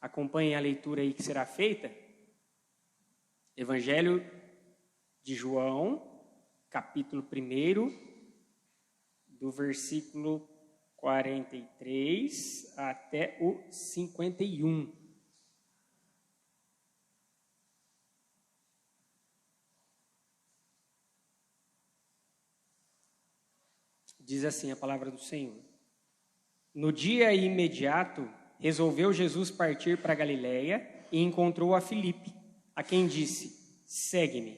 acompanhem a leitura aí que será feita. Evangelho de João, capítulo 1, do versículo 43 até o 51. Diz assim a palavra do Senhor. No dia imediato, resolveu Jesus partir para Galiléia e encontrou a Filipe, a quem disse: segue-me.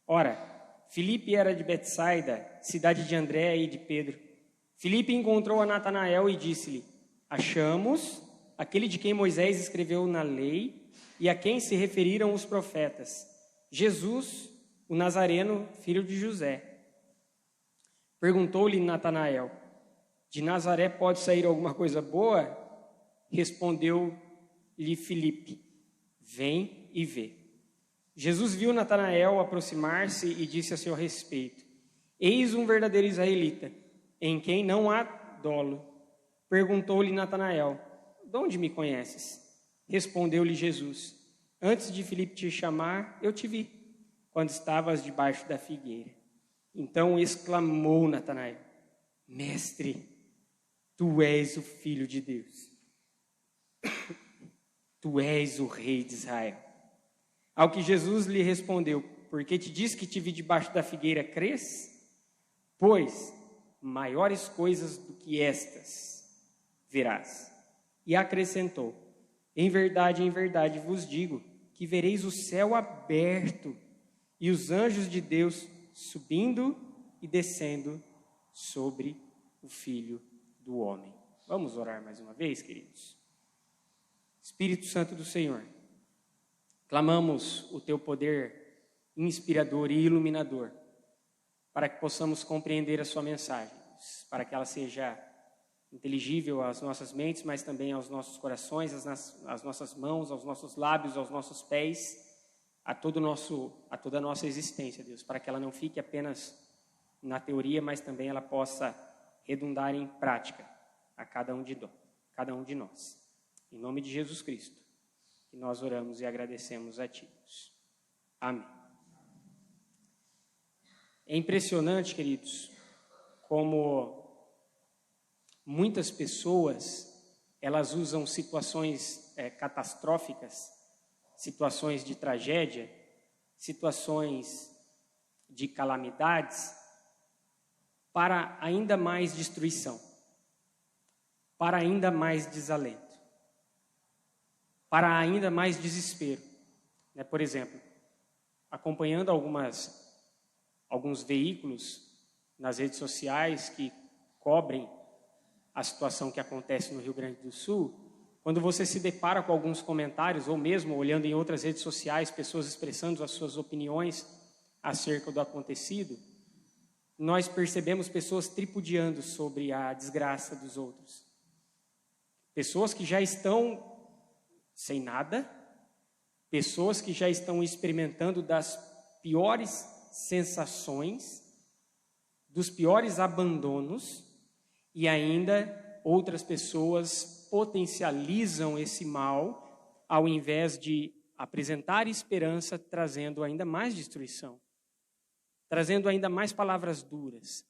Ora, Filipe era de Betsaida, cidade de André e de Pedro. Filipe encontrou a Natanael e disse-lhe: achamos aquele de quem Moisés escreveu na lei e a quem se referiram os profetas, Jesus, o Nazareno, filho de José. Perguntou-lhe Natanael: de Nazaré pode sair alguma coisa boa? Respondeu-lhe Filipe: vem e vê. Jesus viu Natanael aproximar-se e disse a seu respeito: eis um verdadeiro israelita, em quem não há dolo. Perguntou-lhe Natanael: de onde me conheces? Respondeu-lhe Jesus: antes de Filipe te chamar, eu te vi, quando estavas debaixo da figueira. Então exclamou Natanael: mestre, tu és o Filho de Deus. Tu és o Rei de Israel. Ao que Jesus lhe respondeu: porque te disse que te vi debaixo da figueira, crês? Pois maiores coisas do que estas verás. E acrescentou: em verdade vos digo, que vereis o céu aberto e os anjos de Deus subindo e descendo sobre o Filho do Homem. Vamos orar mais uma vez, queridos? Espírito Santo do Senhor, clamamos o teu poder inspirador e iluminador para que possamos compreender a sua mensagem, para que ela seja inteligível às nossas mentes, mas também aos nossos corações, às nossas mãos, aos nossos lábios, aos nossos pés, a toda a nossa existência, Deus, para que ela não fique apenas na teoria, mas também ela possa redundar em prática a cada um de nós. Em nome de Jesus Cristo, que nós oramos e agradecemos a Ti, Deus. Amém. É impressionante, queridos, como muitas pessoas, elas usam situações catastróficas, situações de tragédia, situações de calamidades, para ainda mais destruição, para ainda mais desalento, para ainda mais desespero. Por exemplo, acompanhando alguns veículos nas redes sociais que cobrem a situação que acontece no Rio Grande do Sul, quando você se depara com alguns comentários, ou mesmo olhando em outras redes sociais, pessoas expressando as suas opiniões acerca do acontecido, nós percebemos pessoas tripudiando sobre a desgraça dos outros. Pessoas que já estão sem nada, pessoas que já estão experimentando das piores sensações, dos piores abandonos, e ainda outras pessoas potencializam esse mal ao invés de apresentar esperança, trazendo ainda mais destruição, trazendo ainda mais palavras duras,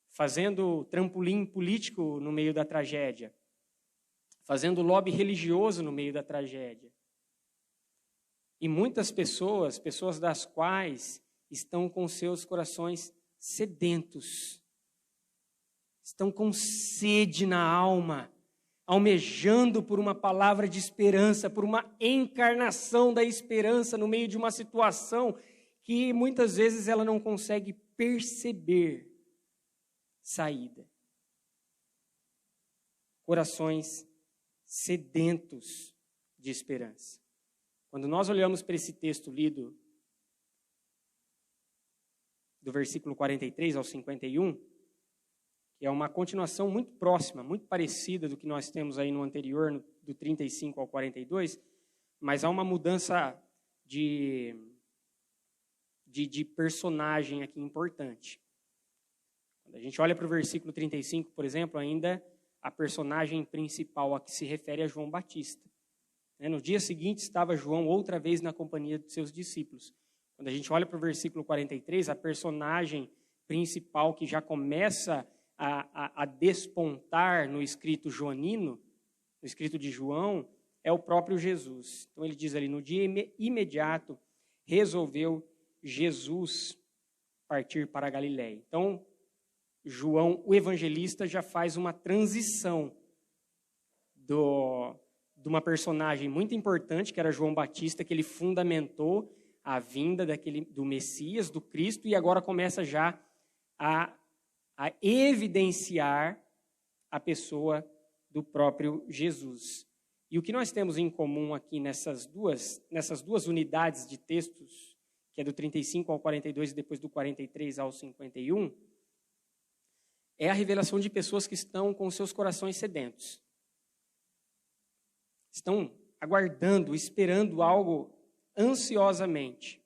fazendo trampolim político no meio da tragédia, fazendo lobby religioso no meio da tragédia. E muitas pessoas das quais estão com seus corações sedentos, estão com sede na alma, almejando por uma palavra de esperança, por uma encarnação da esperança no meio de uma situação que muitas vezes ela não consegue perceber saída. Corações sedentos de esperança. Quando nós olhamos para esse texto lido, do versículo 43 ao 51, que é uma continuação muito próxima, muito parecida do que nós temos aí no anterior, do 35 ao 42, mas há uma mudança de personagem aqui importante. Quando a gente olha para o versículo 35, por exemplo, ainda a personagem principal a que se refere é João Batista. No dia seguinte estava João outra vez na companhia de seus discípulos. Quando a gente olha para o versículo 43, a personagem principal que já começa a despontar no escrito joanino, no escrito de João, é o próprio Jesus. Então ele diz ali, no dia imediato, resolveu Jesus partir para a Galiléia. Então, João, o evangelista, já faz uma transição de uma personagem muito importante, que era João Batista, que ele fundamentou a vinda do Messias, do Cristo, e agora começa já a evidenciar a pessoa do próprio Jesus. E o que nós temos em comum aqui nessas duas unidades de textos, que é do 35 ao 42 e depois do 43 ao 51, é a revelação de pessoas que estão com seus corações sedentos. Estão aguardando, esperando algo ansiosamente.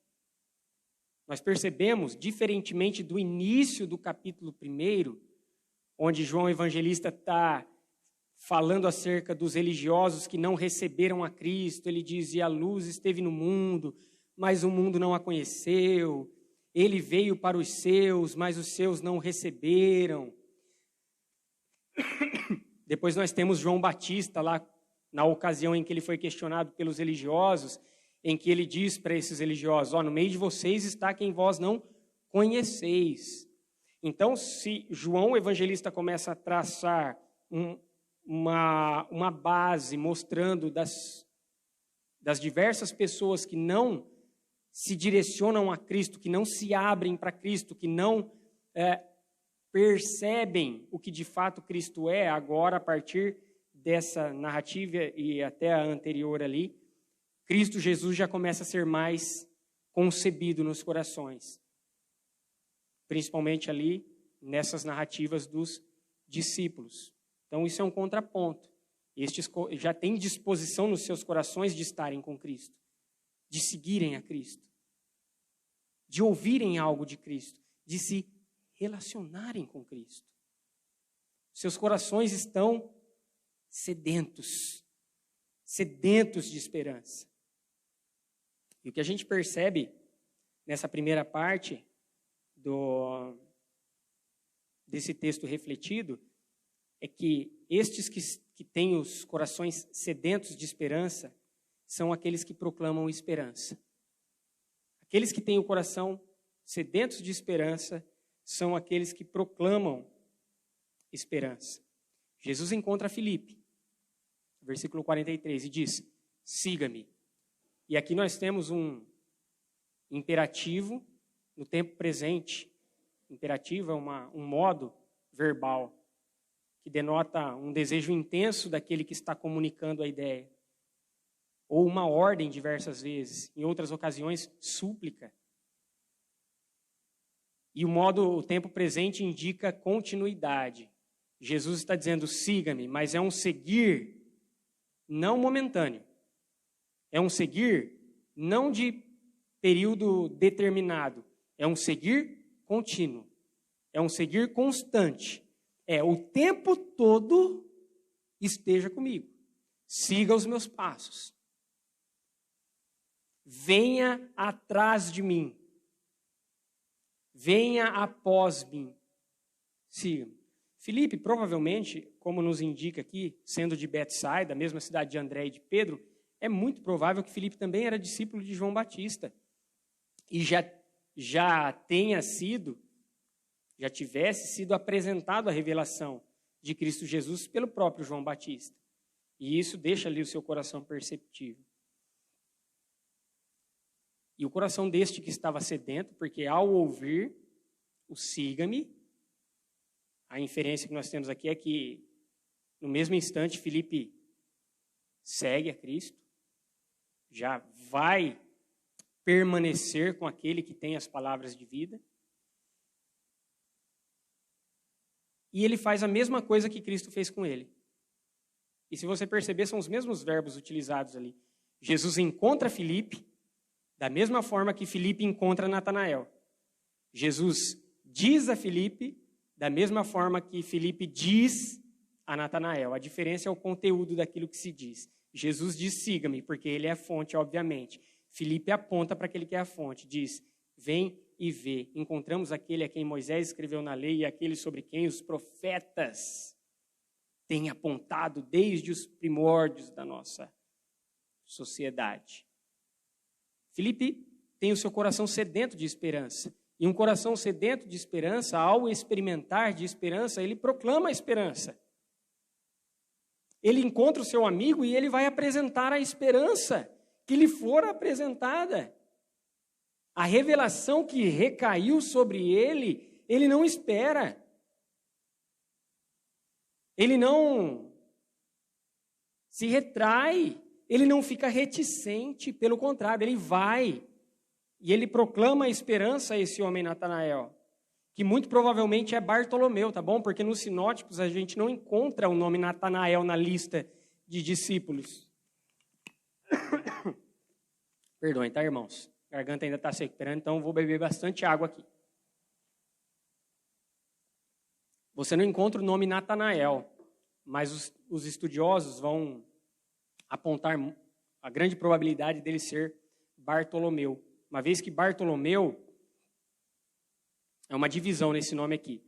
Nós percebemos, diferentemente do início do capítulo 1, onde João Evangelista está falando acerca dos religiosos que não receberam a Cristo, ele diz, e a luz esteve no mundo, mas o mundo não a conheceu. Ele veio para os seus, mas os seus não o receberam. Depois nós temos João Batista lá, na ocasião em que ele foi questionado pelos religiosos, em que ele diz para esses religiosos, no meio de vocês está quem vós não conheceis. Então, se João Evangelista começa a traçar uma base mostrando das diversas pessoas que não se direcionam a Cristo, que não se abrem para Cristo, que não percebem o que de fato Cristo é, agora a partir dessa narrativa e até a anterior ali, Cristo Jesus já começa a ser mais concebido nos corações. Principalmente ali nessas narrativas dos discípulos. Então isso é um contraponto. Estes já têm disposição nos seus corações de estarem com Cristo, de seguirem a Cristo, de ouvirem algo de Cristo, de se relacionarem com Cristo. Seus corações estão sedentos de esperança. E o que a gente percebe nessa primeira parte desse texto refletido é que estes que têm os corações sedentos de esperança são aqueles que proclamam esperança. Aqueles que têm o coração sedentos de esperança são aqueles que proclamam esperança. Jesus encontra Filipe, versículo 43, e diz, siga-me. E aqui nós temos um imperativo no tempo presente. Imperativo é um modo verbal que denota um desejo intenso daquele que está comunicando a ideia. Ou uma ordem diversas vezes, em outras ocasiões, súplica. E o tempo presente indica continuidade. Jesus está dizendo, siga-me, mas é um seguir não momentâneo. É um seguir não de período determinado. É um seguir contínuo. É um seguir constante. O tempo todo esteja comigo. Siga os meus passos. Venha atrás de mim. Venha após mim. Siga-me. Filipe, provavelmente, como nos indica aqui, sendo de Betsaida, a mesma cidade de André e de Pedro, é muito provável que Filipe também era discípulo de João Batista. E já tivesse sido apresentado a revelação de Cristo Jesus pelo próprio João Batista. E isso deixa ali o seu coração perceptível. E o coração deste que estava sedento, porque ao ouvir o siga-me, a inferência que nós temos aqui é que, no mesmo instante, Filipe segue a Cristo, já vai permanecer com aquele que tem as palavras de vida. E ele faz a mesma coisa que Cristo fez com ele. E se você perceber, são os mesmos verbos utilizados ali. Jesus encontra Filipe, da mesma forma que Filipe encontra Natanael. Jesus diz a Filipe, da mesma forma que Filipe diz a Natanael. A diferença é o conteúdo daquilo que se diz. Jesus diz, siga-me, porque ele é a fonte, obviamente. Filipe aponta para aquele que é a fonte, diz, vem e vê. Encontramos aquele a quem Moisés escreveu na lei e aquele sobre quem os profetas têm apontado desde os primórdios da nossa sociedade. Filipe tem o seu coração sedento de esperança. E um coração sedento de esperança, ao experimentar de esperança, ele proclama a esperança. Ele encontra o seu amigo e ele vai apresentar a esperança que lhe for apresentada. A revelação que recaiu sobre ele, ele não espera. Ele não se retrai, ele não fica reticente, pelo contrário, ele vai. E ele proclama a esperança a esse homem Natanael, que muito provavelmente é Bartolomeu, tá bom? Porque nos sinóticos a gente não encontra o nome Natanael na lista de discípulos. Perdoem, tá, irmãos? A garganta ainda está se recuperando, então vou beber bastante água aqui. Você não encontra o nome Natanael, mas os estudiosos vão apontar a grande probabilidade dele ser Bartolomeu. Uma vez que Bartolomeu é uma divisão nesse nome aqui.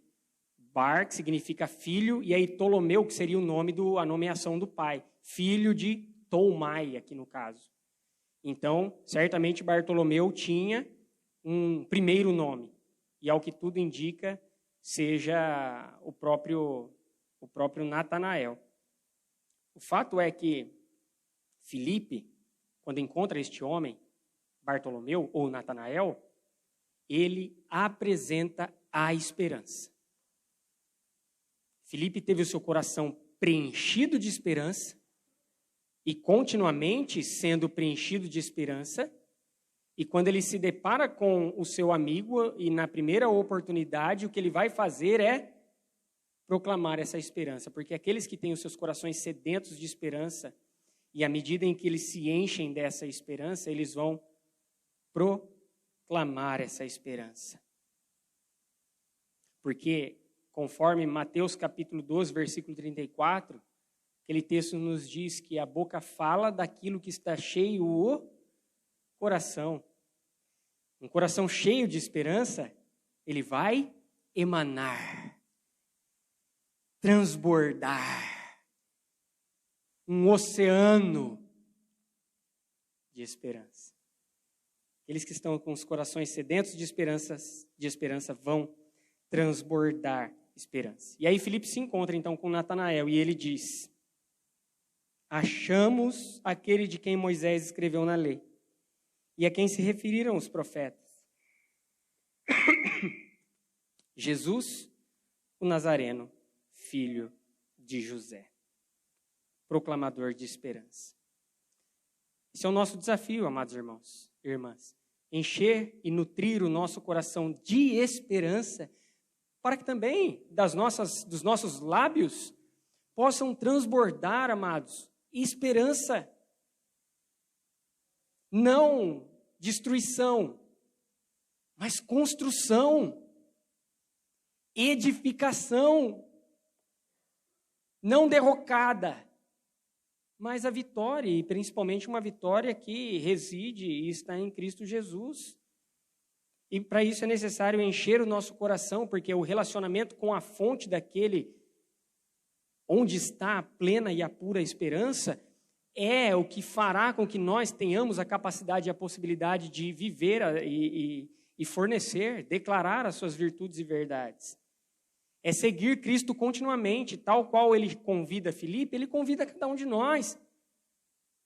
Bar, que significa filho, e aí Ptolomeu, que seria o nome a nomeação do pai. Filho de Tolmai, aqui no caso. Então, certamente Bartolomeu tinha um primeiro nome. E ao que tudo indica, seja o próprio Natanael. O fato é que Filipe, quando encontra este homem, Bartolomeu ou Natanael, ele apresenta a esperança. Filipe teve o seu coração preenchido de esperança e continuamente sendo preenchido de esperança, e quando ele se depara com o seu amigo e na primeira oportunidade, o que ele vai fazer é proclamar essa esperança, porque aqueles que têm os seus corações sedentos de esperança, e à medida em que eles se enchem dessa esperança, eles vão proclamar essa esperança. Porque, conforme Mateus capítulo 12, versículo 34, aquele texto nos diz que a boca fala daquilo que está cheio o coração. Um coração cheio de esperança, ele vai emanar, transbordar, um oceano de esperança. Aqueles que estão com os corações sedentos de esperança vão transbordar esperança. E aí Filipe se encontra então com Natanael e ele diz, achamos aquele de quem Moisés escreveu na lei e a quem se referiram os profetas. Jesus, o Nazareno, filho de José, proclamador de esperança. Esse é o nosso desafio, amados irmãos e irmãs. Encher e nutrir o nosso coração de esperança, para que também dos nossos lábios possam transbordar, amados, esperança. Não destruição, mas construção, edificação, não derrocada, mas a vitória, e principalmente uma vitória que reside e está em Cristo Jesus. E para isso é necessário encher o nosso coração, porque o relacionamento com a fonte daquele onde está a plena e a pura esperança é o que fará com que nós tenhamos a capacidade e a possibilidade de viver e fornecer, declarar as suas virtudes e verdades. É seguir Cristo continuamente, tal qual ele convida Filipe, ele convida cada um de nós.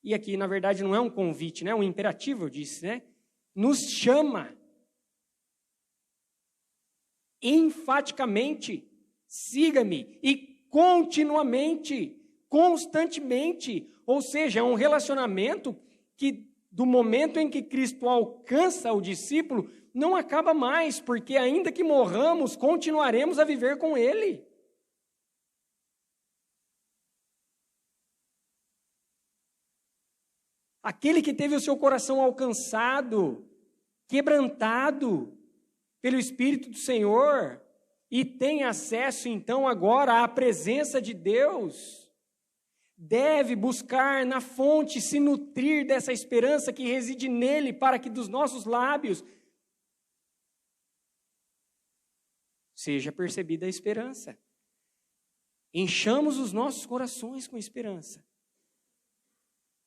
E aqui, na verdade, não é um convite, né? Um imperativo, eu disse, né? Nos chama enfaticamente, siga-me, e continuamente, constantemente. Ou seja, é um relacionamento que, do momento em que Cristo alcança o discípulo, não acaba mais, porque ainda que morramos, continuaremos a viver com Ele. Aquele que teve o seu coração alcançado, quebrantado pelo Espírito do Senhor, e tem acesso então agora à presença de Deus, deve buscar na fonte, se nutrir dessa esperança que reside nele, para que dos nossos lábios seja percebida a esperança. Enchamos os nossos corações com esperança,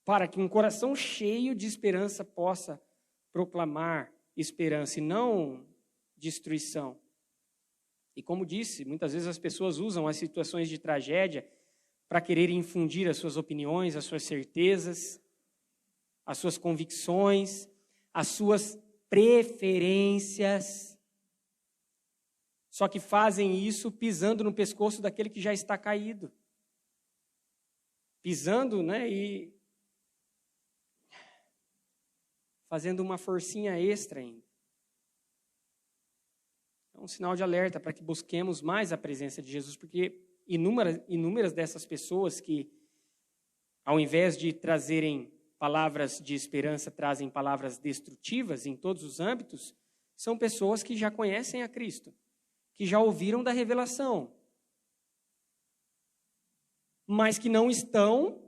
para que um coração cheio de esperança possa proclamar esperança e não destruição. E como disse, muitas vezes as pessoas usam as situações de tragédia para querer infundir as suas opiniões, as suas certezas, as suas convicções, as suas preferências. Só que fazem isso pisando no pescoço daquele que já está caído. Pisando, e fazendo uma forcinha extra ainda. É um sinal de alerta para que busquemos mais a presença de Jesus, porque inúmeras dessas pessoas que, ao invés de trazerem palavras de esperança, trazem palavras destrutivas em todos os âmbitos, são pessoas que já conhecem a Cristo, que já ouviram da revelação, mas que não estão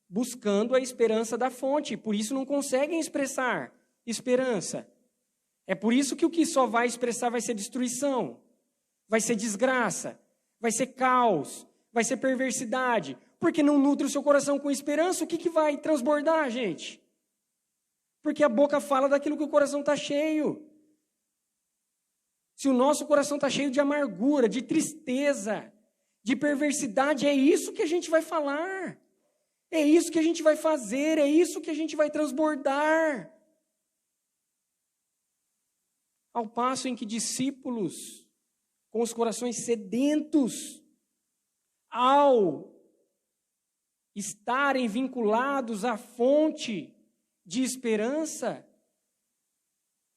buscando a esperança da fonte, por isso não conseguem expressar esperança. É por isso que o que só vai expressar vai ser destruição, vai ser desgraça, vai ser caos, vai ser perversidade, porque não nutre o seu coração com esperança. O que vai transbordar, gente? Porque a boca fala daquilo que o coração está cheio. Se o nosso coração está cheio de amargura, de tristeza, de perversidade, é isso que a gente vai falar, é isso que a gente vai fazer, é isso que a gente vai transbordar. Ao passo em que discípulos com os corações sedentos, ao estarem vinculados à fonte de esperança,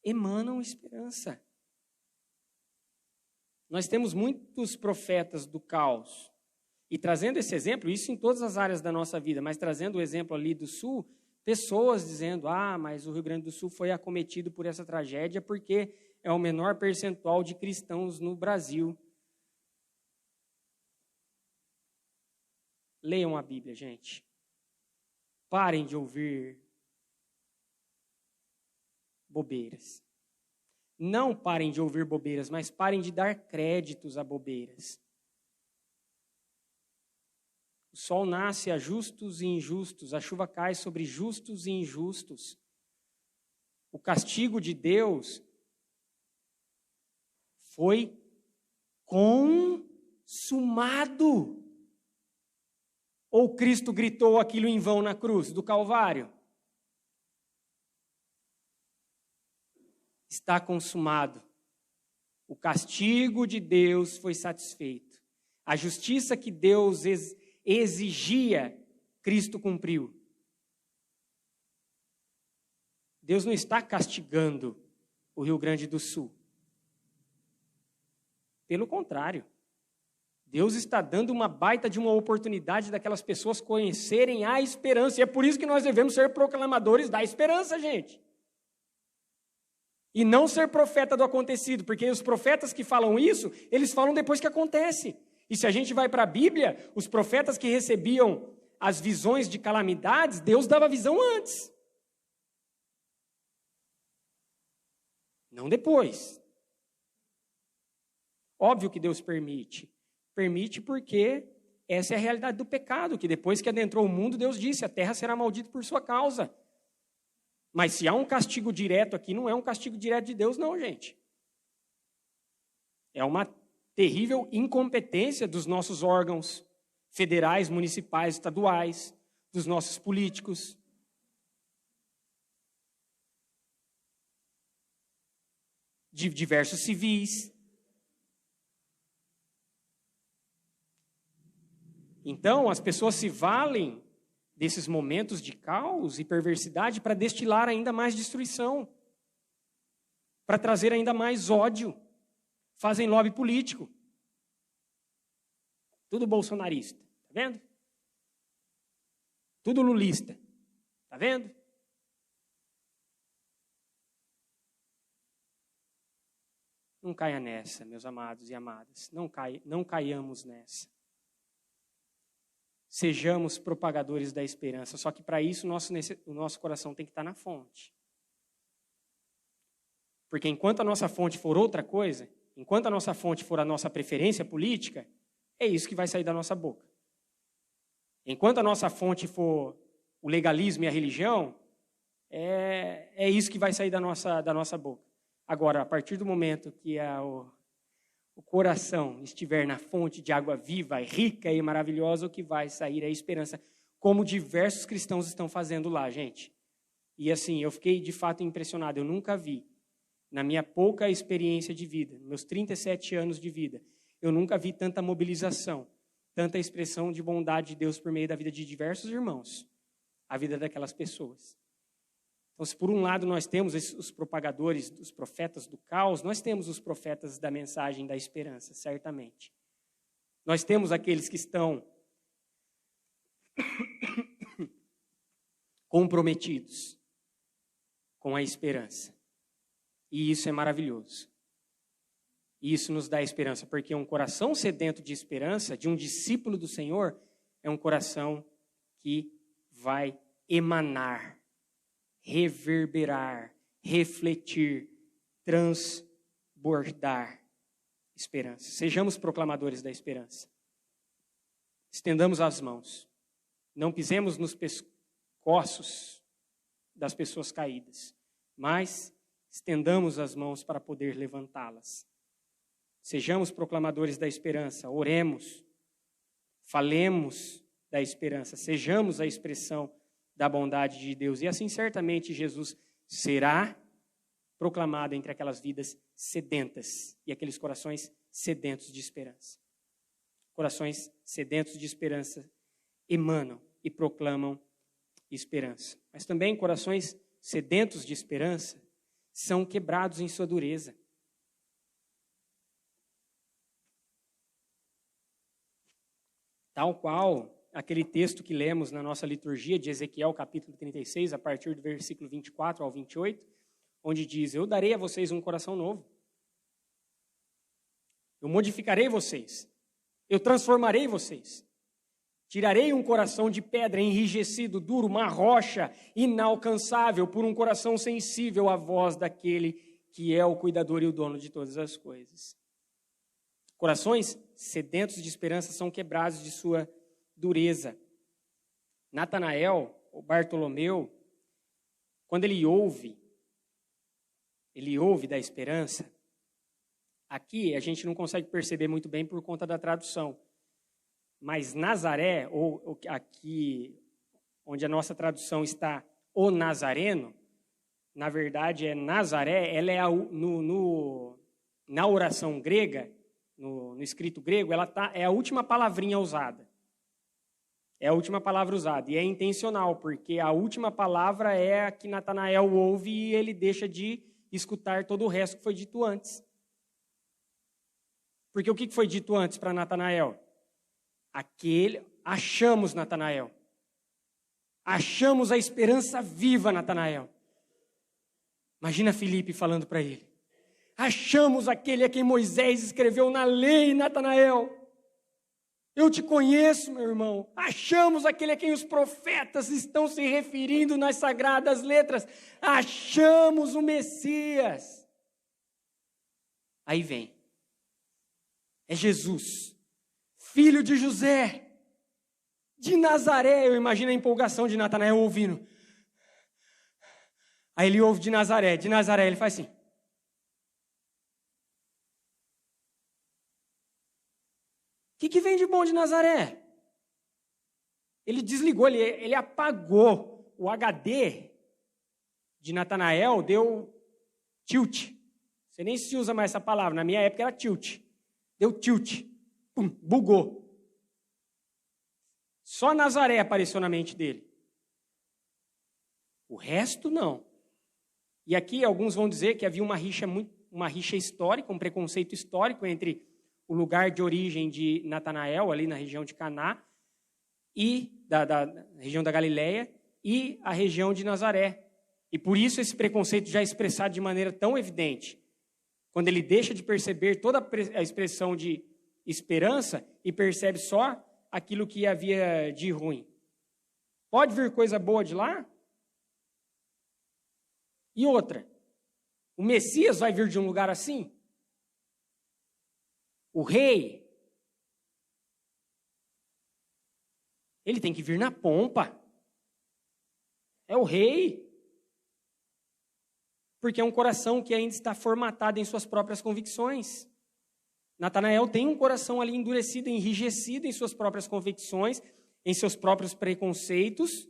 emanam esperança. Nós temos muitos profetas do caos. E trazendo esse exemplo, isso em todas as áreas da nossa vida, mas trazendo o exemplo ali do Sul, pessoas dizendo, mas o Rio Grande do Sul foi acometido por essa tragédia porque é o menor percentual de cristãos no Brasil. Leiam a Bíblia, gente. Parem de ouvir bobeiras. Não parem de ouvir bobeiras, mas parem de dar créditos a bobeiras. O sol nasce a justos e injustos, a chuva cai sobre justos e injustos. O castigo de Deus foi consumado. Ou Cristo gritou aquilo em vão na cruz do Calvário? Está consumado. O castigo de Deus foi satisfeito. A justiça que Deus exigia, Cristo cumpriu. Deus não está castigando o Rio Grande do Sul. Pelo contrário, Deus está dando uma baita de uma oportunidade daquelas pessoas conhecerem a esperança. E é por isso que nós devemos ser proclamadores da esperança, gente. E não ser profeta do acontecido, porque os profetas que falam isso, eles falam depois que acontece. E se a gente vai para a Bíblia, os profetas que recebiam as visões de calamidades, Deus dava a visão antes. Não depois. Óbvio que Deus permite. Permite porque essa é a realidade do pecado, que depois que adentrou o mundo, Deus disse, a terra será maldita por sua causa. Mas se há um castigo direto aqui, não é um castigo direto de Deus, não, gente. É uma terrível incompetência dos nossos órgãos federais, municipais, estaduais, dos nossos políticos. De diversos civis. Então, as pessoas se valem desses momentos de caos e perversidade para destilar ainda mais destruição, para trazer ainda mais ódio. Fazem lobby político. Tudo bolsonarista, tá vendo? Tudo lulista, tá vendo? Não caia nessa, meus amados e amadas. Não caiamos nessa. Sejamos propagadores da esperança. Só que para isso o nosso coração tem que estar na fonte. Porque enquanto a nossa fonte for outra coisa, enquanto a nossa fonte for a nossa preferência política, é isso que vai sair da nossa boca. Enquanto a nossa fonte for o legalismo e a religião, é isso que vai sair da nossa boca. Agora, a partir do momento que o coração estiver na fonte de água viva, rica e maravilhosa, o que vai sair é a esperança, como diversos cristãos estão fazendo lá, gente. E assim, eu fiquei de fato impressionado, eu nunca vi, na minha pouca experiência de vida, meus 37 anos de vida, eu nunca vi tanta mobilização, tanta expressão de bondade de Deus por meio da vida de diversos irmãos, a vida daquelas pessoas. Então, se por um lado nós temos os propagadores, os profetas do caos, nós temos os profetas da mensagem da esperança, certamente. Nós temos aqueles que estão comprometidos com a esperança. E isso é maravilhoso. E isso nos dá esperança, porque um coração sedento de esperança, de um discípulo do Senhor, é um coração que vai emanar, reverberar, refletir, transbordar esperança. Sejamos proclamadores da esperança. Estendamos as mãos. Não pisemos nos pescoços das pessoas caídas, mas estendamos as mãos para poder levantá-las. Sejamos proclamadores da esperança, oremos, falemos da esperança, sejamos a expressão da bondade de Deus. E assim certamente Jesus será proclamado entre aquelas vidas sedentas e aqueles corações sedentos de esperança. Corações sedentos de esperança emanam e proclamam esperança. Mas também corações sedentos de esperança são quebrados em sua dureza. Tal qual aquele texto que lemos na nossa liturgia de Ezequiel, capítulo 36, a partir do versículo 24 ao 28, onde diz: eu darei a vocês um coração novo. Eu modificarei vocês. Eu transformarei vocês. Tirarei um coração de pedra enrijecido, duro, uma rocha inalcançável, por um coração sensível à voz daquele que é o cuidador e o dono de todas as coisas. Corações sedentos de esperança são quebrados de sua dureza. Natanael, ou Bartolomeu, quando ele ouve da esperança, aqui a gente não consegue perceber muito bem por conta da tradução, mas Nazaré, ou aqui onde a nossa tradução está, o Nazareno, na verdade é Nazaré, ela é na oração grega, no escrito grego, é a última palavrinha usada. É a última palavra usada. E é intencional, porque a última palavra é a que Natanael ouve e ele deixa de escutar todo o resto que foi dito antes. Porque o que foi dito antes para Natanael? Achamos Natanael. Achamos a esperança viva, Natanael. Imagina Filipe falando para ele. Achamos aquele a quem Moisés escreveu na lei, Natanael. Eu te conheço, meu irmão. Achamos aquele a quem os profetas estão se referindo nas sagradas letras. Achamos o Messias. Aí vem. É Jesus, filho de José, de Nazaré. Eu imagino a empolgação de Natanael ouvindo. Aí ele ouve de Nazaré ele faz assim. O que vem de bom de Nazaré? Ele desligou, ele apagou o HD de Natanael, deu tilt. Você nem se usa mais essa palavra, na minha época era tilt. Deu tilt, pum, bugou. Só Nazaré apareceu na mente dele. O resto não. E aqui alguns vão dizer que havia uma rixa histórica, um preconceito histórico entre o lugar de origem de Natanael, ali na região de Caná, e da região da Galileia, e a região de Nazaré. E por isso esse preconceito já é expressado de maneira tão evidente. Quando ele deixa de perceber toda a expressão de esperança e percebe só aquilo que havia de ruim. Pode vir coisa boa de lá? E outra, o Messias vai vir de um lugar assim? O rei, ele tem que vir na pompa. É o rei. Porque é um coração que ainda está formatado em suas próprias convicções. Natanael tem um coração ali endurecido, enrijecido em suas próprias convicções, em seus próprios preconceitos,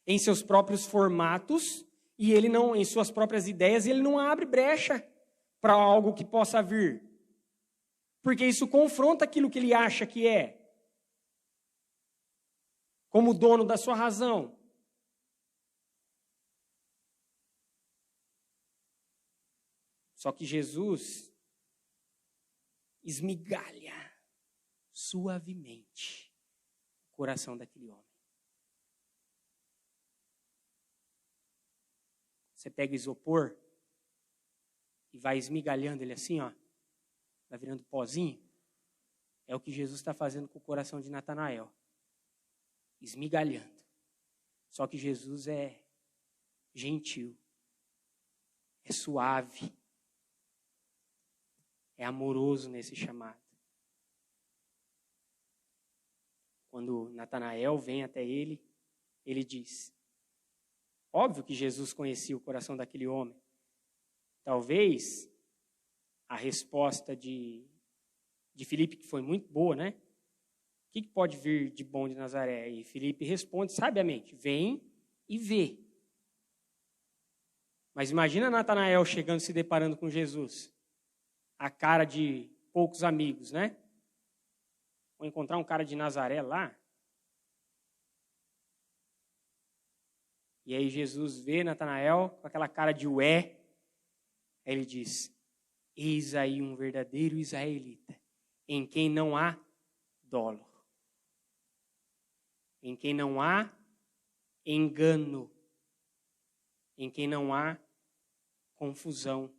em seus próprios formatos, e ele não, em suas próprias ideias, ele não abre brecha para algo que possa vir. Porque isso confronta aquilo que ele acha que é. Como dono da sua razão. Só que Jesus esmigalha suavemente o coração daquele homem. Você pega isopor e vai esmigalhando ele assim, ó, vai virando pozinho. É o que Jesus está fazendo com o coração de Natanael. Esmigalhando. Só que Jesus é gentil, é suave, é amoroso nesse chamado. Quando Natanael vem até ele, ele diz, óbvio que Jesus conhecia o coração daquele homem. Talvez a resposta de Filipe, que foi muito boa, né? O que pode vir de bom de Nazaré? E Filipe responde sabiamente, vem e vê. Mas imagina Natanael chegando, se deparando com Jesus. A cara de poucos amigos, né? Vou encontrar um cara de Nazaré lá. E aí Jesus vê Natanael com aquela cara de ué. Aí ele diz, eis aí um verdadeiro israelita, em quem não há dolo. Em quem não há engano. Em quem não há confusão.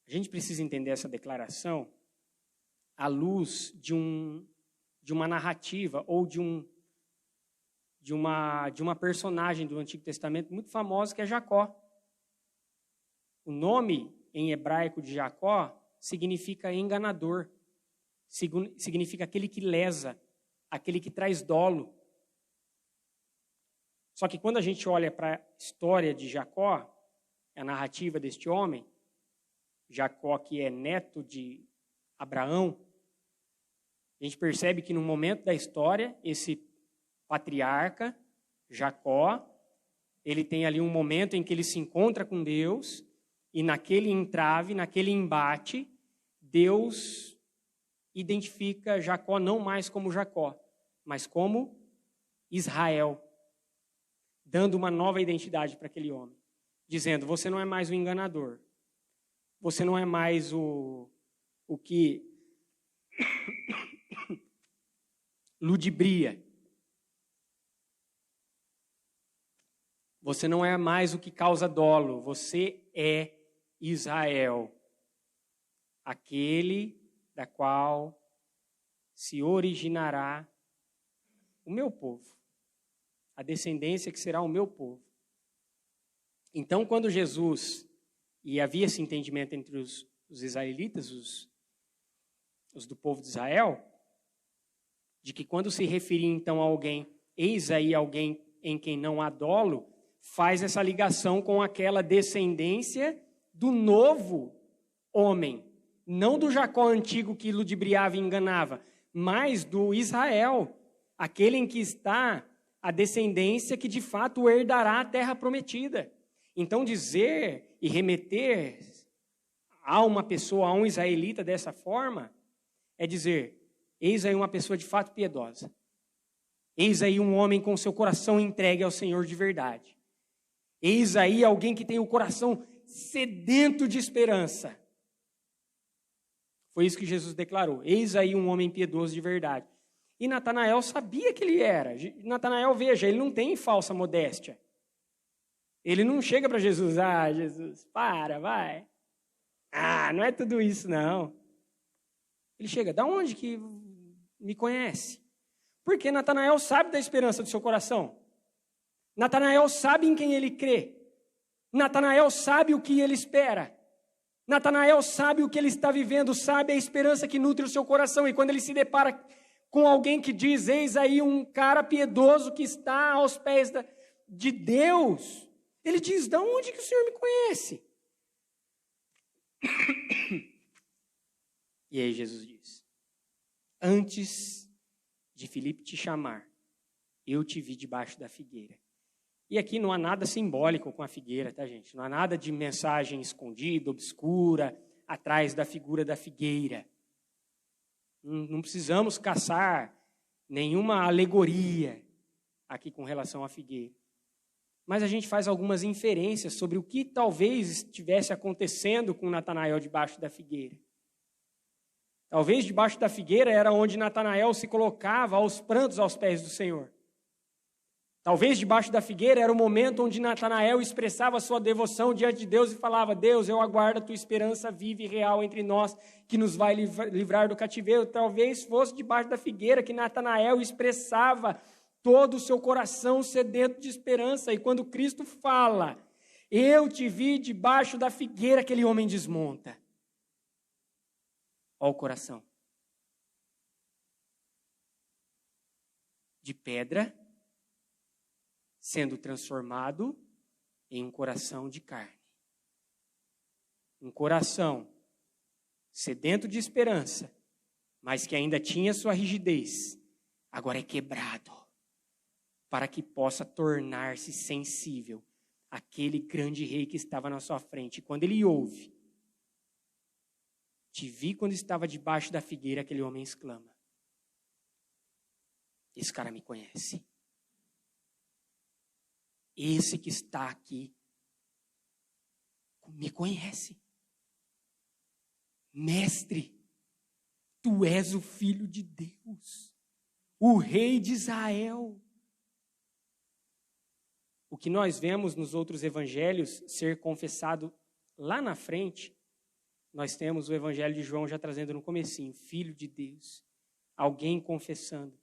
A gente precisa entender essa declaração à luz de uma narrativa ou de uma personagem do Antigo Testamento muito famosa, que é Jacó. O nome em hebraico de Jacó significa enganador, significa aquele que lesa, aquele que traz dolo. Só que quando a gente olha para a história de Jacó, a narrativa deste homem, Jacó, que é neto de Abraão, a gente percebe que no momento da história, esse patriarca, Jacó, ele tem ali um momento em que ele se encontra com Deus, e naquele entrave, naquele embate, Deus identifica Jacó não mais como Jacó, mas como Israel, dando uma nova identidade para aquele homem, dizendo, você não é mais o enganador, você não é mais o que ludibria. Você não é mais o que causa dolo. Você é Israel, aquele da qual se originará o meu povo, a descendência que será o meu povo. Então, quando Jesus... E havia esse entendimento entre os israelitas, os do povo de Israel, de que quando se referia então a alguém, eis aí alguém em quem não há dolo, faz essa ligação com aquela descendência do novo homem, não do Jacó antigo que ludibriava e enganava, mas do Israel, aquele em que está a descendência que de fato herdará a terra prometida. Então dizer e remeter a uma pessoa, a um israelita dessa forma, é dizer, eis aí uma pessoa de fato piedosa. Eis aí um homem com seu coração entregue ao Senhor de verdade. Eis aí alguém que tem o coração sedento de esperança. Foi isso que Jesus declarou. Eis aí um homem piedoso de verdade. E Natanael sabia que ele era. Natanael, veja, ele não tem falsa modéstia. Ele não chega para Jesus, Jesus, vai. Não é tudo isso, não. Ele chega, da onde que me conhece? Porque Natanael sabe da esperança do seu coração. Natanael sabe em quem ele crê. Natanael sabe o que ele espera. Natanael sabe o que ele está vivendo, sabe a esperança que nutre o seu coração. E quando ele se depara com alguém que diz, eis aí um cara piedoso que está aos pés de Deus, ele diz, de onde que o Senhor me conhece? E aí Jesus diz, antes de Filipe te chamar, eu te vi debaixo da figueira. E aqui não há nada simbólico com a figueira, tá, gente? Não há nada de mensagem escondida, obscura, atrás da figura da figueira. Não precisamos caçar nenhuma alegoria aqui com relação à figueira. Mas a gente faz algumas inferências sobre o que talvez estivesse acontecendo com Natanael debaixo da figueira. Talvez debaixo da figueira era onde Natanael se colocava aos prantos aos pés do Senhor. Talvez debaixo da figueira era o momento onde Natanael expressava a sua devoção diante de Deus e falava, Deus, eu aguardo a tua esperança viva e real entre nós, que nos vai livrar do cativeiro. Talvez fosse debaixo da figueira que Natanael expressava todo o seu coração sedento de esperança. E quando Cristo fala, eu te vi debaixo da figueira, aquele homem desmonta. Olha o coração. De pedra, sendo transformado em um coração de carne. Um coração sedento de esperança, mas que ainda tinha sua rigidez, agora é quebrado, para que possa tornar-se sensível àquele grande rei que estava na sua frente. E quando ele ouve, te vi quando estava debaixo da figueira, aquele homem exclama, esse cara me conhece. Esse que está aqui me conhece. Mestre, tu és o Filho de Deus, o Rei de Israel. O que nós vemos nos outros evangelhos ser confessado lá na frente, nós temos o evangelho de João já trazendo no comecinho, Filho de Deus, alguém confessando.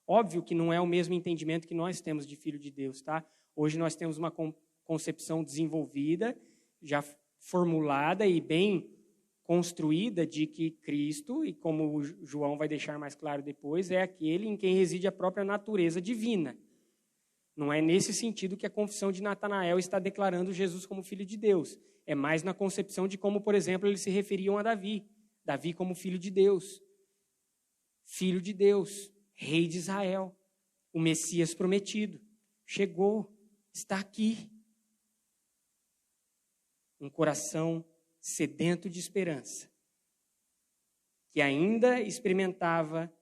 Óbvio que não é o mesmo entendimento que nós temos de Filho de Deus, tá? Hoje nós temos uma concepção desenvolvida, já formulada e bem construída de que Cristo, e como o João vai deixar mais claro depois, é aquele em quem reside a própria natureza divina. Não é nesse sentido que a confissão de Natanael está declarando Jesus como Filho de Deus. É mais na concepção de como, por exemplo, eles se referiam a Davi. Davi como Filho de Deus. Filho de Deus, Rei de Israel, o Messias prometido. Chegou. Está aqui. Um coração sedento de esperança, que ainda experimentava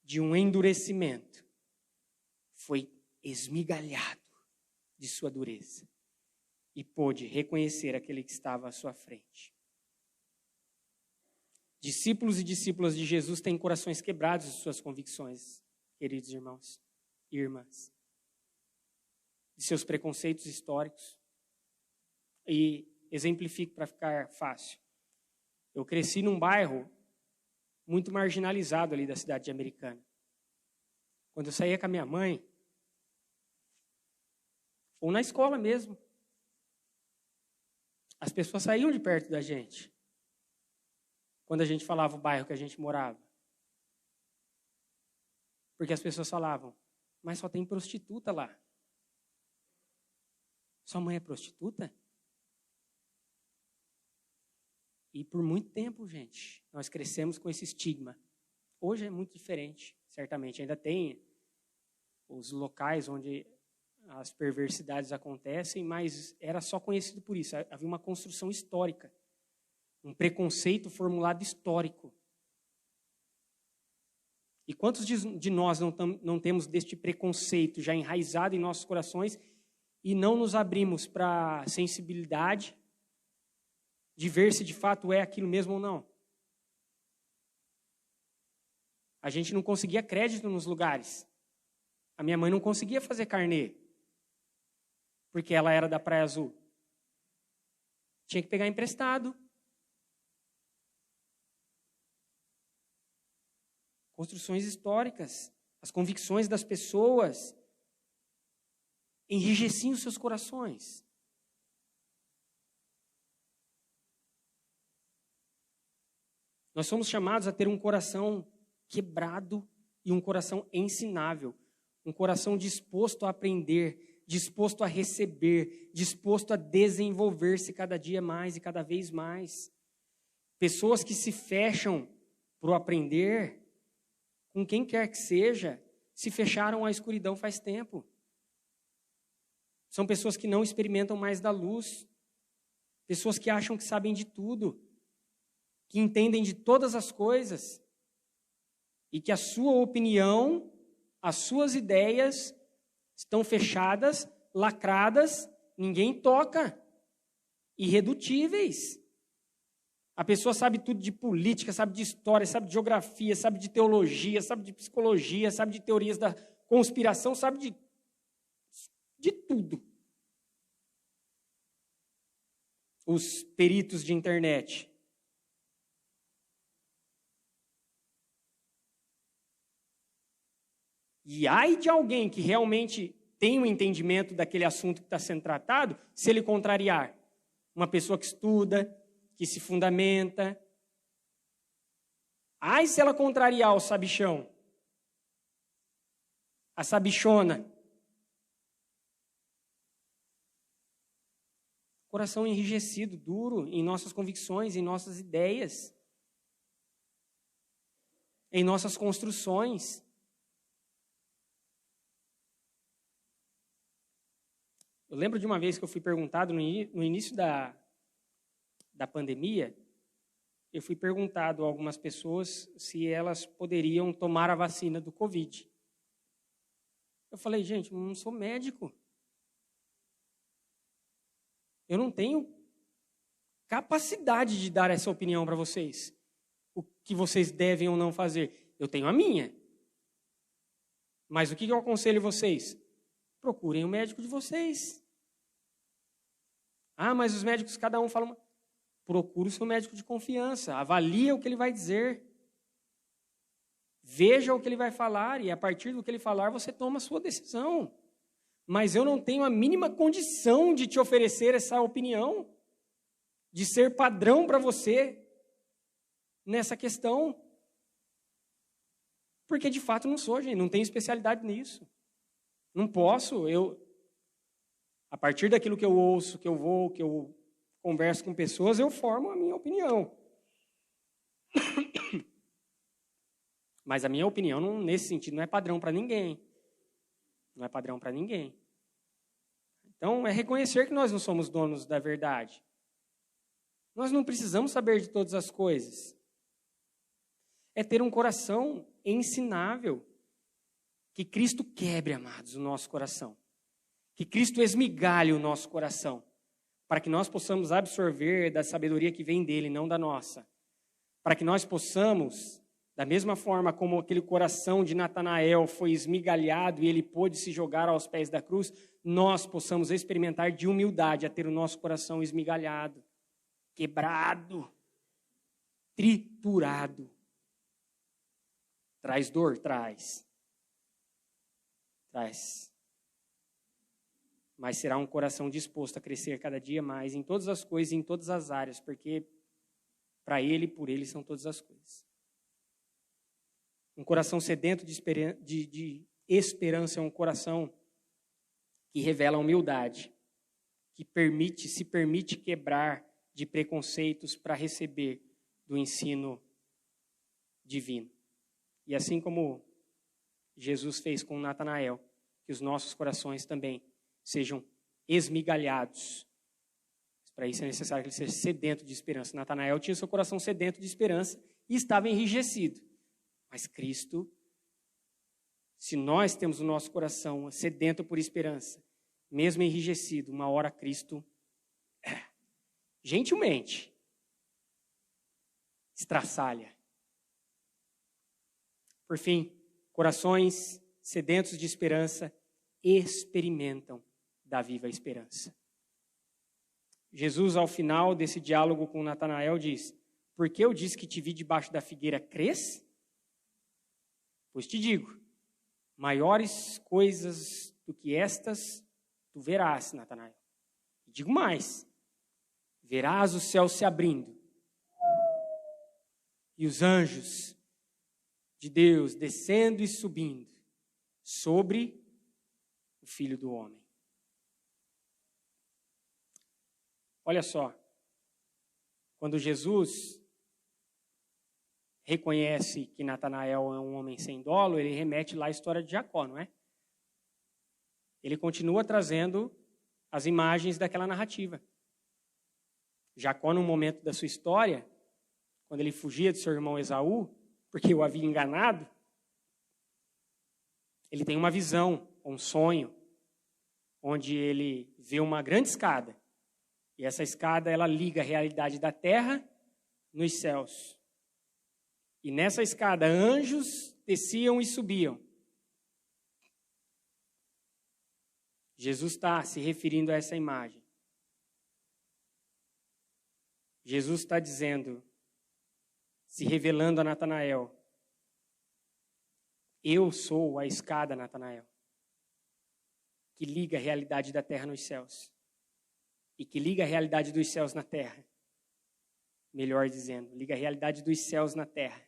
de um endurecimento, foi esmigalhado de sua dureza e pôde reconhecer aquele que estava à sua frente. Discípulos e discípulas de Jesus têm corações quebrados de suas convicções, queridos irmãos e irmãs, de seus preconceitos históricos. E exemplifico para ficar fácil. Eu cresci num bairro muito marginalizado ali da cidade de Americana. Quando eu saía com a minha mãe, ou na escola mesmo, as pessoas saíam de perto da gente quando a gente falava o bairro que a gente morava. Porque as pessoas falavam, mas só tem prostituta lá. Sua mãe é prostituta? E por muito tempo, gente, nós crescemos com esse estigma. Hoje é muito diferente, certamente. Ainda tem os locais onde as perversidades acontecem, mas era só conhecido por isso. Havia uma construção histórica, um preconceito formulado histórico. E quantos de nós não temos deste preconceito já enraizado em nossos corações e não nos abrimos para a sensibilidade de ver se de fato é aquilo mesmo ou não? A gente não conseguia crédito nos lugares. A minha mãe não conseguia fazer carnê, porque ela era da Praia Azul? Tinha que pegar emprestado. Construções históricas, as convicções das pessoas enrijeciam os seus corações. Nós somos chamados a ter um coração quebrado e um coração ensinável, um coração disposto a aprender, disposto a receber, disposto a desenvolver-se cada dia mais e cada vez mais. Pessoas que se fecham para o aprender, com quem quer que seja, se fecharam à escuridão faz tempo. São pessoas que não experimentam mais da luz, pessoas que acham que sabem de tudo, que entendem de todas as coisas e que a sua opinião, as suas ideias estão fechadas, lacradas, ninguém toca, irredutíveis. A pessoa sabe tudo de política, sabe de história, sabe de geografia, sabe de teologia, sabe de psicologia, sabe de teorias da conspiração, sabe de tudo. Os peritos de internet. E ai de alguém que realmente tem um entendimento daquele assunto que está sendo tratado, se ele contrariar. Uma pessoa que estuda, que se fundamenta. Ai, se ela contrariar o sabichão, a sabichona. Coração enrijecido, duro em nossas convicções, em nossas ideias, em nossas construções. Eu lembro de uma vez que eu fui perguntado no início da pandemia, eu fui perguntado a algumas pessoas se elas poderiam tomar a vacina do Covid. Eu falei, gente, eu não sou médico. Eu não tenho capacidade de dar essa opinião para vocês. O que vocês devem ou não fazer. Eu tenho a minha. Mas o que eu aconselho vocês? Procurem o médico de vocês. Ah, mas os médicos, cada um fala... Procure o seu médico de confiança. Avalie o que ele vai dizer. Veja o que ele vai falar e, a partir do que ele falar, você toma a sua decisão. Mas eu não tenho a mínima condição de te oferecer essa opinião, de ser padrão para você nessa questão. Porque, de fato, não sou, gente. Não tenho especialidade nisso. Não posso. A partir daquilo que eu ouço, que eu converso com pessoas, eu formo a minha opinião. Mas a minha opinião, nesse sentido, não é padrão para ninguém. Não é padrão para ninguém. Então, é reconhecer que nós não somos donos da verdade. Nós não precisamos saber de todas as coisas. É ter um coração ensinável. Que Cristo quebre, amados, o nosso coração. Que Cristo esmigalhe o nosso coração. Para que nós possamos absorver da sabedoria que vem dele, não da nossa. Para que nós possamos, da mesma forma como aquele coração de Natanael foi esmigalhado e ele pôde se jogar aos pés da cruz, nós possamos experimentar de humildade a ter o nosso coração esmigalhado, quebrado, triturado. Traz dor? Traz. Mas será um coração disposto a crescer cada dia mais em todas as coisas, em todas as áreas, porque para Ele e por Ele são todas as coisas. Um coração sedento de esperança é um coração que revela humildade, que se permite quebrar de preconceitos para receber do ensino divino. E assim como Jesus fez com Natanael, que os nossos corações também sejam esmigalhados. Para isso é necessário que ele seja sedento de esperança. Natanael tinha seu coração sedento de esperança e estava enrijecido. Mas Cristo, se nós temos o nosso coração sedento por esperança, mesmo enrijecido, uma hora Cristo, gentilmente, estraçalha. Por fim, corações sedentos de esperança experimentam da viva esperança. Jesus, ao final desse diálogo com Natanael, diz: por que eu disse que te vi debaixo da figueira, crês? Pois te digo, maiores coisas do que estas tu verás, Natanael. E digo mais, verás o céu se abrindo e os anjos de Deus descendo e subindo sobre o Filho do Homem. Olha só, quando Jesus reconhece que Natanael é um homem sem dolo, ele remete lá à história de Jacó, não é? Ele continua trazendo as imagens daquela narrativa. Jacó, num momento da sua história, quando ele fugia de seu irmão Esaú, porque o havia enganado, ele tem uma visão, um sonho, onde ele vê uma grande escada. E essa escada, ela liga a realidade da terra nos céus. E nessa escada, anjos desciam e subiam. Jesus está se referindo a essa imagem. Jesus está dizendo, se revelando a Natanael: eu sou a escada, Natanael, que liga a realidade da terra nos céus. E que liga a realidade dos céus na terra. Melhor dizendo, liga a realidade dos céus na terra.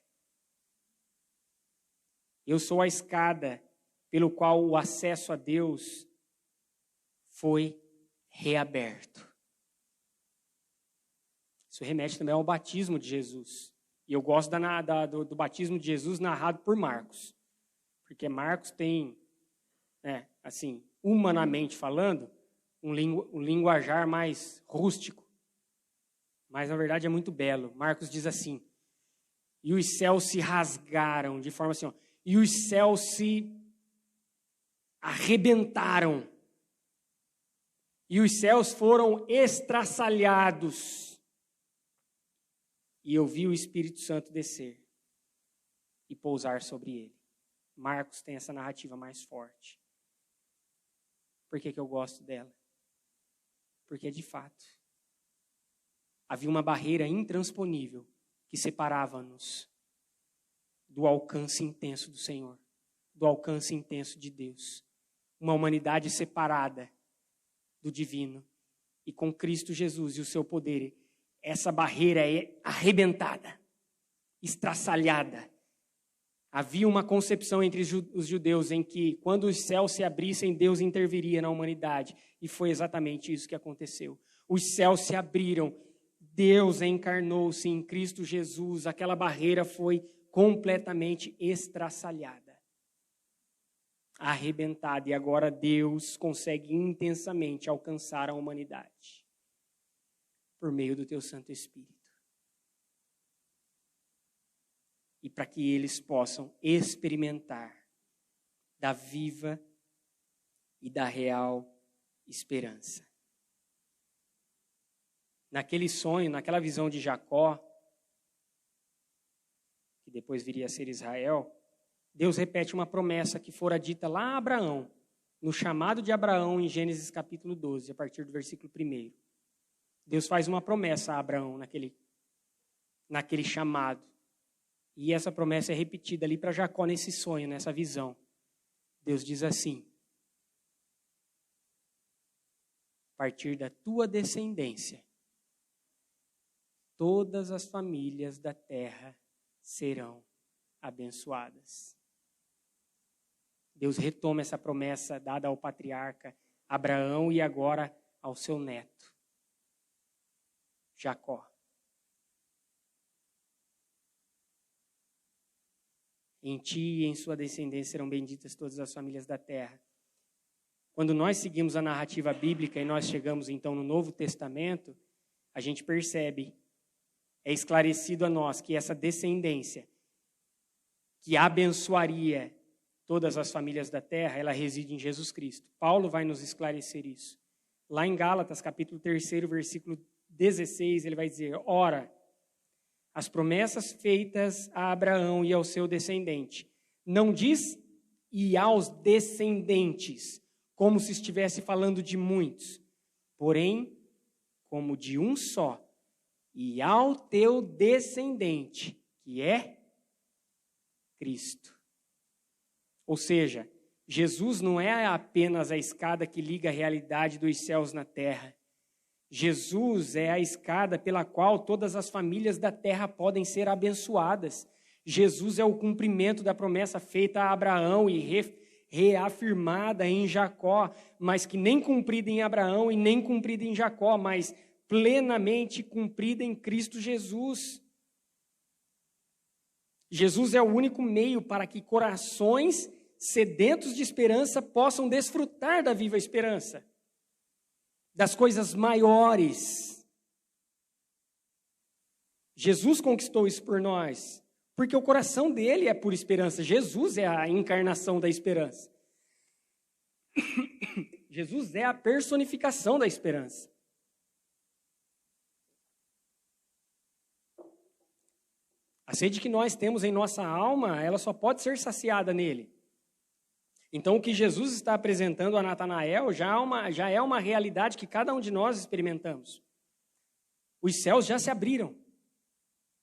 Eu sou a escada pelo qual o acesso a Deus foi reaberto. Isso remete também ao batismo de Jesus. E eu gosto do batismo de Jesus narrado por Marcos. Porque Marcos tem, assim, humanamente falando, um linguajar mais rústico. Mas, na verdade, é muito belo. Marcos diz assim: e os céus se rasgaram, de forma assim, e os céus se arrebentaram. E os céus foram estraçalhados. E eu vi o Espírito Santo descer e pousar sobre ele. Marcos tem essa narrativa mais forte. Por que eu gosto dela? Porque, de fato, havia uma barreira intransponível que separava-nos do alcance intenso do Senhor, do alcance intenso de Deus. Uma humanidade separada do divino. E com Cristo Jesus e o seu poder, essa barreira é arrebentada, estraçalhada. Havia uma concepção entre os judeus em que, quando os céus se abrissem, Deus interviria na humanidade. E foi exatamente isso que aconteceu. Os céus se abriram, Deus encarnou-se em Cristo Jesus, aquela barreira foi completamente estraçalhada, arrebentada. E agora Deus consegue intensamente alcançar a humanidade por meio do teu Santo Espírito. E para que eles possam experimentar da viva e da real esperança. Naquele sonho, naquela visão de Jacó, que depois viria a ser Israel, Deus repete uma promessa que fora dita lá a Abraão, no chamado de Abraão em Gênesis capítulo 12, a partir do versículo 1. Deus faz uma promessa a Abraão naquele chamado. E essa promessa é repetida ali para Jacó nesse sonho, nessa visão. Deus diz assim: a partir da tua descendência, todas as famílias da terra serão abençoadas. Deus retoma essa promessa dada ao patriarca Abraão e agora ao seu neto, Jacó. Em ti e em sua descendência serão benditas todas as famílias da terra. Quando nós seguimos a narrativa bíblica e nós chegamos então no Novo Testamento, a gente percebe, é esclarecido a nós que essa descendência que abençoaria todas as famílias da terra, ela reside em Jesus Cristo. Paulo vai nos esclarecer isso. Lá em Gálatas, capítulo 3, versículo 16, ele vai dizer: ora, as promessas feitas a Abraão e ao seu descendente, não diz e aos descendentes, como se estivesse falando de muitos, porém, como de um só, e ao teu descendente, que é Cristo. Ou seja, Jesus não é apenas a escada que liga a realidade dos céus na terra. Jesus é a escada pela qual todas as famílias da terra podem ser abençoadas. Jesus é o cumprimento da promessa feita a Abraão e reafirmada em Jacó, mas que nem cumprida em Abraão e nem cumprida em Jacó, mas plenamente cumprida em Cristo Jesus. Jesus é o único meio para que corações sedentos de esperança possam desfrutar da viva esperança, das coisas maiores. Jesus conquistou isso por nós, porque o coração dele é por esperança. Jesus é a encarnação da esperança. Jesus é a personificação da esperança. A sede que nós temos em nossa alma, ela só pode ser saciada nele. Então, o que Jesus está apresentando a Natanael já é uma realidade que cada um de nós experimentamos. Os céus já se abriram.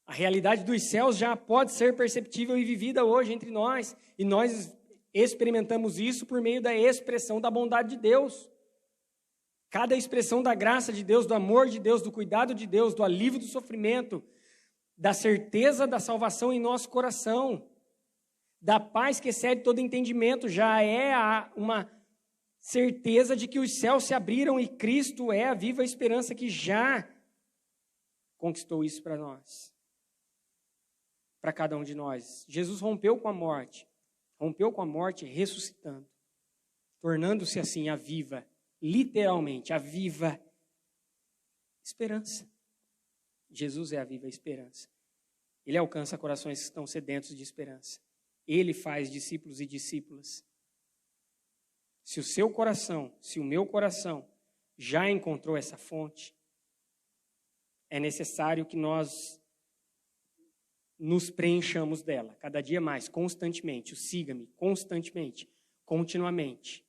A realidade dos céus já pode ser perceptível e vivida hoje entre nós. E nós experimentamos isso por meio da expressão da bondade de Deus. Cada expressão da graça de Deus, do amor de Deus, do cuidado de Deus, do alívio do sofrimento, da certeza da salvação em nosso coração, da paz que excede todo entendimento, já é uma certeza de que os céus se abriram e Cristo é a viva esperança que já conquistou isso para nós, para cada um de nós. Jesus rompeu com a morte ressuscitando, tornando-se assim a viva, literalmente a viva esperança. Jesus é a viva esperança. Ele alcança corações que estão sedentos de esperança. Ele faz discípulos e discípulas. Se o meu coração já encontrou essa fonte, é necessário que nós nos preenchamos dela, cada dia mais, constantemente. O siga-me, constantemente, continuamente.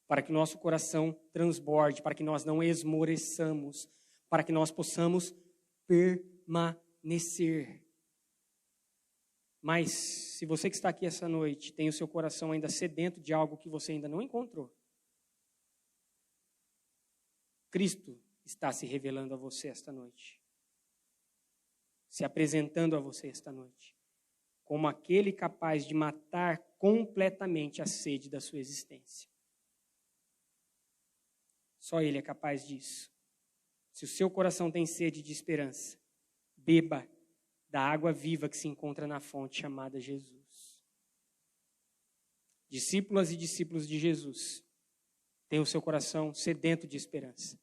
Para que nosso coração transborde, para que nós não esmoreçamos, para que nós possamos permanecer. Mas, se você que está aqui essa noite tem o seu coração ainda sedento de algo que você ainda não encontrou, Cristo está se revelando a você esta noite, se apresentando a você esta noite, como aquele capaz de matar completamente a sede da sua existência. Só Ele é capaz disso. Se o seu coração tem sede de esperança, beba da água viva que se encontra na fonte chamada Jesus. Discípulas e discípulos de Jesus têm o seu coração sedento de esperança.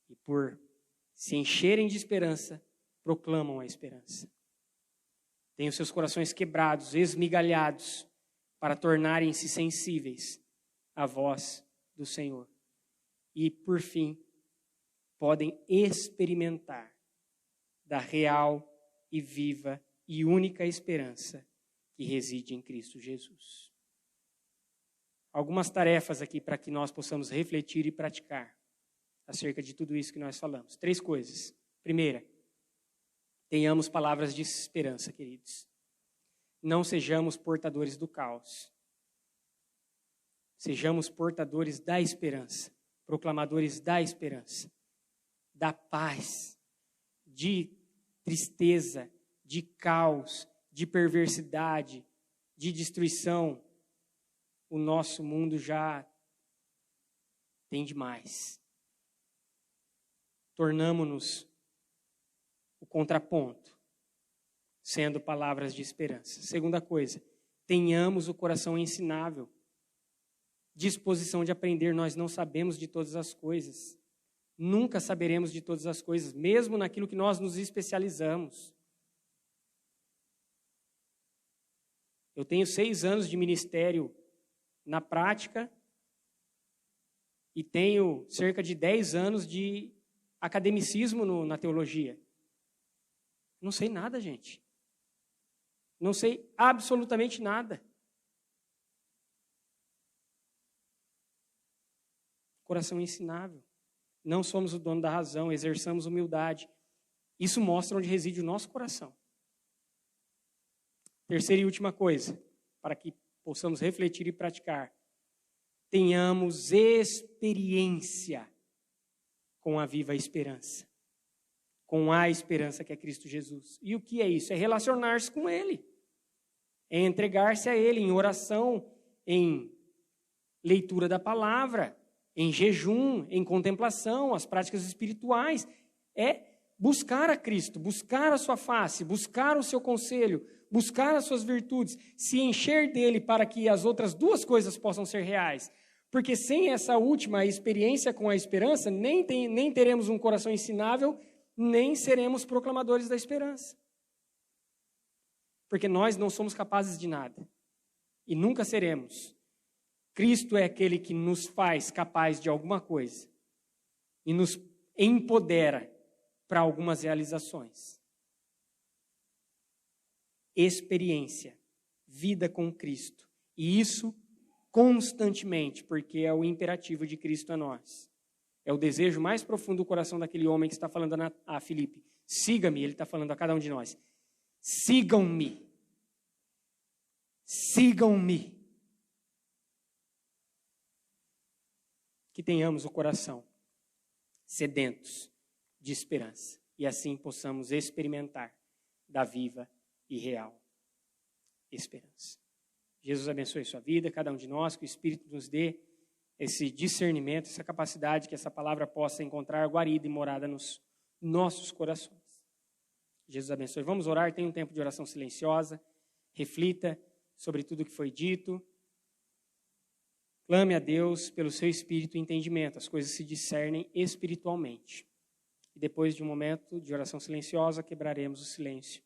E por se encherem de esperança, proclamam a esperança. Têm os seus corações quebrados, esmigalhados, para tornarem-se sensíveis à voz do Senhor. E, por fim, podem experimentar da real e viva e única esperança que reside em Cristo Jesus. Algumas tarefas aqui para que nós possamos refletir e praticar acerca de tudo isso que nós falamos. 3 coisas. Primeira, tenhamos palavras de esperança, queridos. Não sejamos portadores do caos. Sejamos portadores da esperança, proclamadores da esperança, da paz, de tristeza, de caos, de perversidade, de destruição. O nosso mundo já tem demais. Tornamo-nos o contraponto, sendo palavras de esperança. Segunda coisa, tenhamos o coração ensinável, disposição de aprender. Nós não sabemos de todas as coisas. Nunca saberemos de todas as coisas, mesmo naquilo que nós nos especializamos. Eu tenho 6 anos de ministério na prática e tenho cerca de 10 anos de academicismo na teologia. Não sei nada, gente. Não sei absolutamente nada. coração ensinável. Não somos o dono da razão, exerçamos humildade. Isso mostra onde reside o nosso coração. Terceira e última coisa, para que possamos refletir e praticar. Tenhamos experiência com a viva esperança. Com a esperança que é Cristo Jesus. E o que é isso? É relacionar-se com Ele. É entregar-se a Ele em oração, em leitura da palavra, em jejum, em contemplação, as práticas espirituais. É buscar a Cristo, buscar a sua face, buscar o seu conselho, buscar as suas virtudes, se encher dele para que as outras duas coisas possam ser reais. Porque sem essa última experiência com a esperança, nem teremos um coração ensinável, nem seremos proclamadores da esperança. Porque nós não somos capazes de nada. E nunca seremos. Cristo é aquele que nos faz capaz de alguma coisa. E nos empodera para algumas realizações. Experiência. Vida com Cristo. E isso constantemente, porque é o imperativo de Cristo a nós. É o desejo mais profundo do coração daquele homem que está falando a Filipe. Siga-me, ele está falando a cada um de nós. Sigam-me. Sigam-me. Que tenhamos o coração sedentos de esperança. E assim possamos experimentar da viva e real esperança. Jesus abençoe sua vida, cada um de nós, que o Espírito nos dê esse discernimento, essa capacidade que essa palavra possa encontrar guarida e morada nos nossos corações. Jesus abençoe. Vamos orar, tem um tempo de oração silenciosa. Reflita sobre tudo o que foi dito. Clame a Deus pelo seu espírito e entendimento. As coisas se discernem espiritualmente. E depois de um momento de oração silenciosa, quebraremos o silêncio